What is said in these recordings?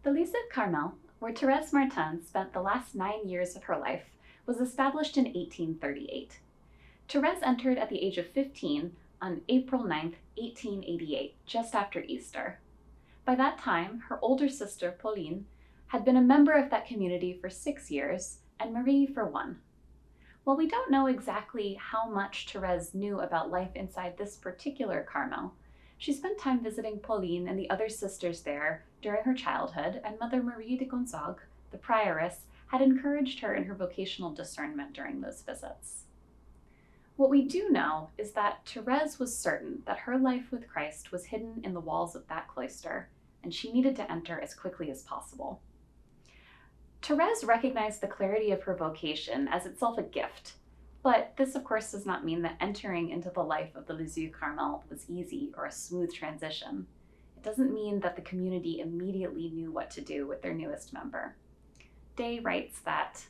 The Lisieux Carmel, where Thérèse Martin spent the last 9 years of her life, was established in 1838. Thérèse entered at the age of 15 on April 9, 1888, just after Easter. By that time, her older sister, Pauline, had been a member of that community for 6 years, and Marie for 1. While we don't know exactly how much Thérèse knew about life inside this particular Carmel, she spent time visiting Pauline and the other sisters there during her childhood, and Mother Marie de Gonzague, the prioress, had encouraged her in her vocational discernment during those visits. What we do know is that Thérèse was certain that her life with Christ was hidden in the walls of that cloister, and she needed to enter as quickly as possible. Thérèse recognized the clarity of her vocation as itself a gift, but this, of course, does not mean that entering into the life of the Lisieux Carmel was easy or a smooth transition. It doesn't mean that the community immediately knew what to do with their newest member. Day writes that,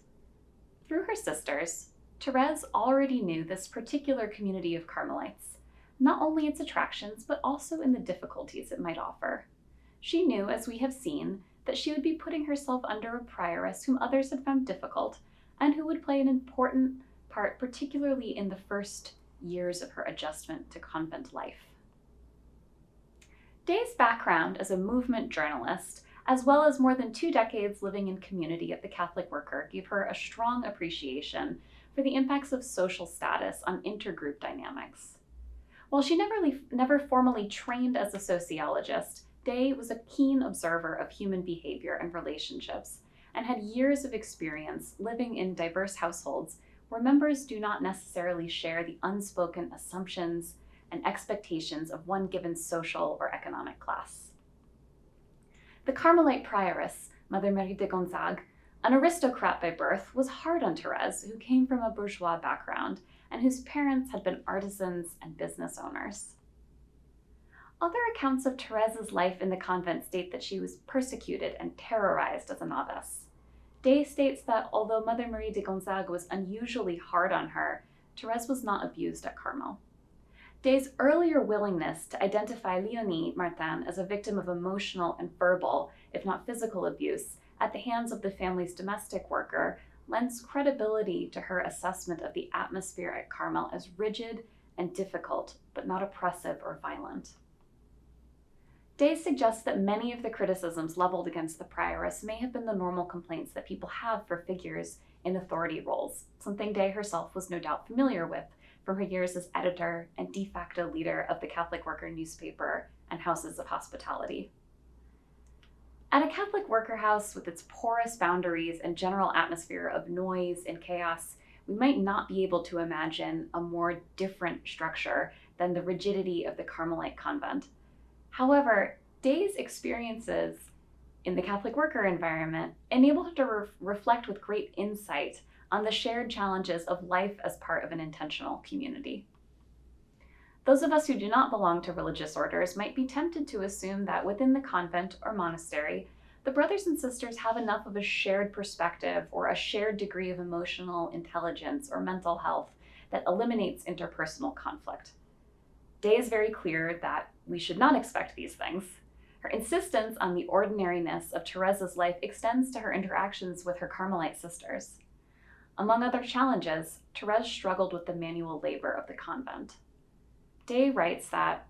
through her sisters, Thérèse already knew this particular community of Carmelites, not only its attractions, but also in the difficulties it might offer. She knew, as we have seen, that she would be putting herself under a prioress whom others had found difficult, and who would play an important part, particularly in the first years of her adjustment to convent life. Day's background as a movement journalist, as well as more than 2 decades living in community at the Catholic Worker, gave her a strong appreciation for the impacts of social status on intergroup dynamics. While she never formally trained as a sociologist, Day was a keen observer of human behavior and relationships, and had years of experience living in diverse households where members do not necessarily share the unspoken assumptions and expectations of one given social or economic class. The Carmelite prioress, Mother Marie de Gonzague, an aristocrat by birth, was hard on Thérèse, who came from a bourgeois background and whose parents had been artisans and business owners. Other accounts of Thérèse's life in the convent state that she was persecuted and terrorized as a novice. Day states that although Mother Marie de Gonzague was unusually hard on her, Thérèse was not abused at Carmel. Day's earlier willingness to identify Léonie Martin as a victim of emotional and verbal, if not physical abuse, at the hands of the family's domestic worker lends credibility to her assessment of the atmosphere at Carmel as rigid and difficult, but not oppressive or violent. Day suggests that many of the criticisms leveled against the prioress may have been the normal complaints that people have for figures in authority roles, something Day herself was no doubt familiar with from her years as editor and de facto leader of the Catholic Worker newspaper and houses of hospitality. At a Catholic worker house with its porous boundaries and general atmosphere of noise and chaos, we might not be able to imagine a more different structure than the rigidity of the Carmelite convent. However, Day's experiences in the Catholic worker environment enabled her to reflect with great insight on the shared challenges of life as part of an intentional community. Those of us who do not belong to religious orders might be tempted to assume that within the convent or monastery, the brothers and sisters have enough of a shared perspective or a shared degree of emotional intelligence or mental health that eliminates interpersonal conflict. Day is very clear that we should not expect these things. Her insistence on the ordinariness of Thérèse's life extends to her interactions with her Carmelite sisters. Among other challenges, Thérèse struggled with the manual labor of the convent. Day writes that,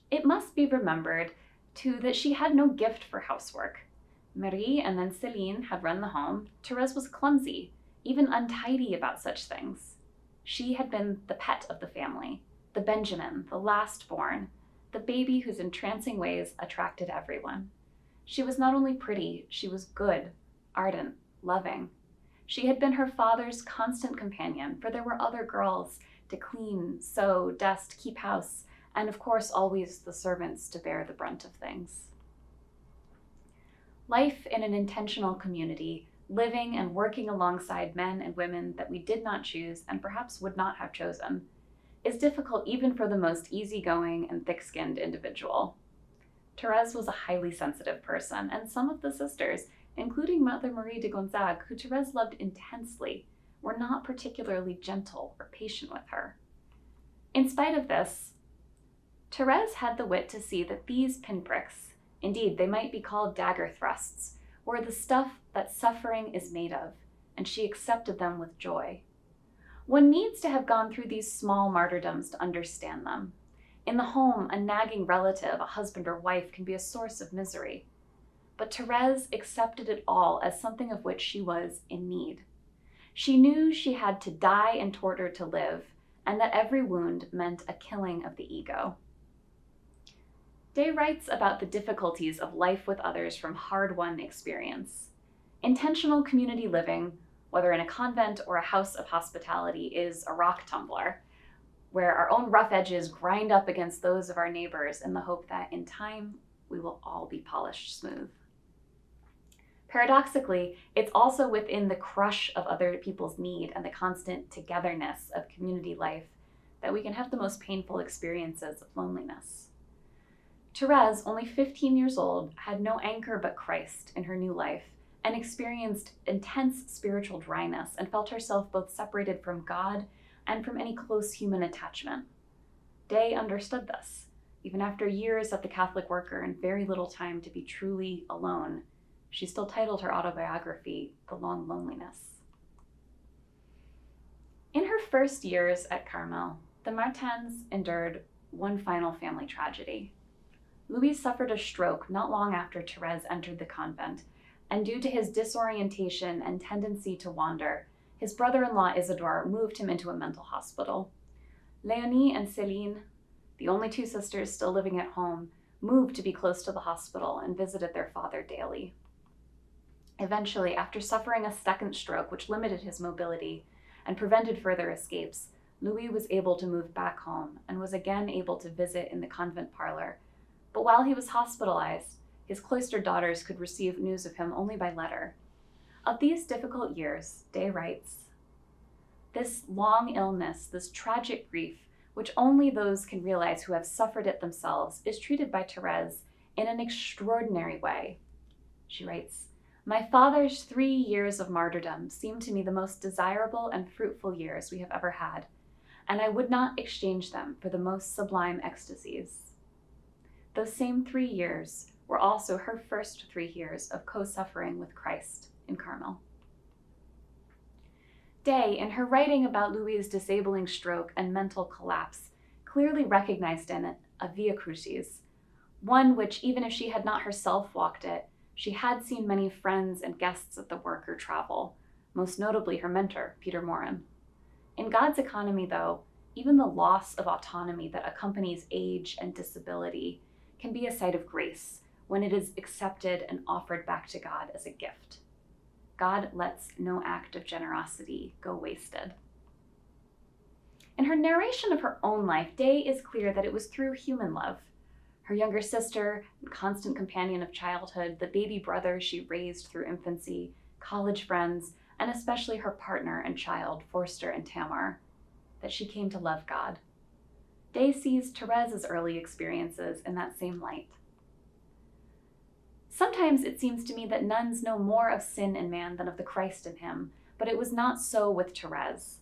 it must be remembered, too, that she had no gift for housework. Marie and then Céline had run the home. Thérèse was clumsy, even untidy about such things. She had been the pet of the family, the Benjamin, the last born, the baby whose entrancing ways attracted everyone. She was not only pretty, she was good, ardent, loving. She had been her father's constant companion, for there were other girls to clean, sew, dust, keep house, and of course always the servants to bear the brunt of things. Life in an intentional community, living and working alongside men and women that we did not choose and perhaps would not have chosen, is difficult even for the most easygoing and thick-skinned individual. Thérèse was a highly sensitive person, and some of the sisters, including Mother Marie de Gonzague, who Thérèse loved intensely, were not particularly gentle or patient with her. In spite of this, Thérèse had the wit to see that these pinpricks Indeed, they might be called dagger thrusts, were the stuff that suffering is made of, and she accepted them with joy. One needs to have gone through these small martyrdoms to understand them. In the home, a nagging relative, a husband or wife, can be a source of misery. But Thérèse accepted it all as something of which she was in need. She knew she had to die in order to live, and that every wound meant a killing of the ego. Day writes about the difficulties of life with others from hard-won experience. Intentional community living, whether in a convent or a house of hospitality, is a rock tumbler, where our own rough edges grind up against those of our neighbors in the hope that in time we will all be polished smooth. Paradoxically, it's also within the crush of other people's need and the constant togetherness of community life that we can have the most painful experiences of loneliness. Thérèse, only 15 years old, had no anchor but Christ in her new life and experienced intense spiritual dryness and felt herself both separated from God and from any close human attachment. Day understood this. Even after years at the Catholic Worker and very little time to be truly alone, she still titled her autobiography, The Long Loneliness. In her first years at Carmel, the Martins endured one final family tragedy. Louis suffered a stroke not long after Thérèse entered the convent, and due to his disorientation and tendency to wander, his brother-in-law Isidore moved him into a mental hospital. Léonie and Céline, the only two sisters still living at home, moved to be close to the hospital and visited their father daily. Eventually, after suffering a second stroke which limited his mobility and prevented further escapes, Louis was able to move back home and was again able to visit in the convent parlor. But while he was hospitalized, his cloistered daughters could receive news of him only by letter. Of these difficult years, Day writes, "This long illness, this tragic grief, which only those can realize who have suffered it themselves, is treated by Thérèse in an extraordinary way." She writes, "My father's 3 years of martyrdom seem to me the most desirable and fruitful years we have ever had, and I would not exchange them for the most sublime ecstasies." Those same 3 years were also her first 3 years of co-suffering with Christ in Carmel. Day, in her writing about Louis' disabling stroke and mental collapse, clearly recognized in it a via crucis, one which, even if she had not herself walked it, she had seen many friends and guests at the Worker travel, most notably her mentor, Peter Morin. In God's economy, though, even the loss of autonomy that accompanies age and disability can be a site of grace when it is accepted and offered back to God as a gift. God lets no act of generosity go wasted. In her narration of her own life, Day is clear that it was through human love. Her younger sister, and constant companion of childhood, the baby brother she raised through infancy, college friends, and especially her partner and child, Forster and Tamar, that she came to love God. Day sees Thérèse's early experiences in that same light. Sometimes it seems to me that nuns know more of sin in man than of the Christ in him, but it was not so with Thérèse.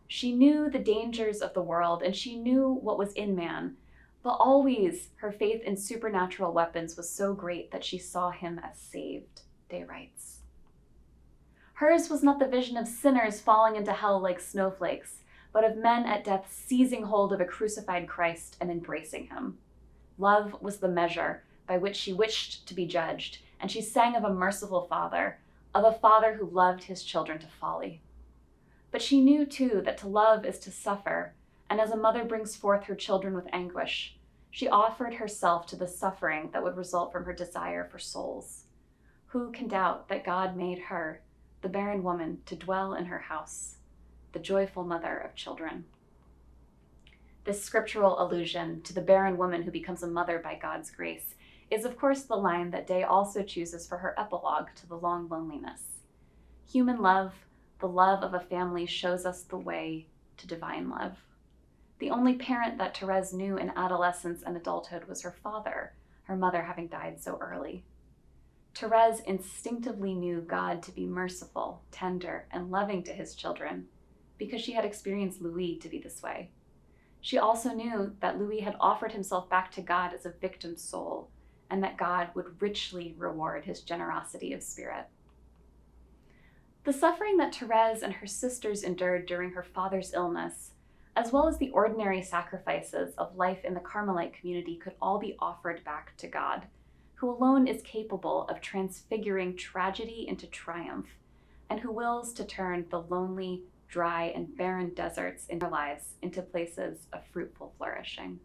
She knew the dangers of the world, and she knew what was in man, but always her faith in supernatural weapons was so great that she saw him as saved, Day writes. Hers was not the vision of sinners falling into hell like snowflakes, but of men at death seizing hold of a crucified Christ and embracing him. Love was the measure by which she wished to be judged, and she sang of a merciful Father, of a Father who loved his children to folly. But she knew, too, that to love is to suffer, and as a mother brings forth her children with anguish, she offered herself to the suffering that would result from her desire for souls. Who can doubt that God made her, the barren woman, to dwell in her house, the joyful mother of children? This scriptural allusion to the barren woman who becomes a mother by God's grace is, of course, the line that Day also chooses for her epilogue to The Long Loneliness. Human love, the love of a family, shows us the way to divine love. The only parent that Thérèse knew in adolescence and adulthood was her father, her mother having died so early. Thérèse instinctively knew God to be merciful, tender, and loving to his children because she had experienced Louis to be this way. She also knew that Louis had offered himself back to God as a victim soul, and that God would richly reward his generosity of spirit. The suffering that Thérèse and her sisters endured during her father's illness, as well as the ordinary sacrifices of life in the Carmelite community, could all be offered back to God, who alone is capable of transfiguring tragedy into triumph, and who wills to turn the lonely, dry, and barren deserts in their lives into places of fruitful flourishing.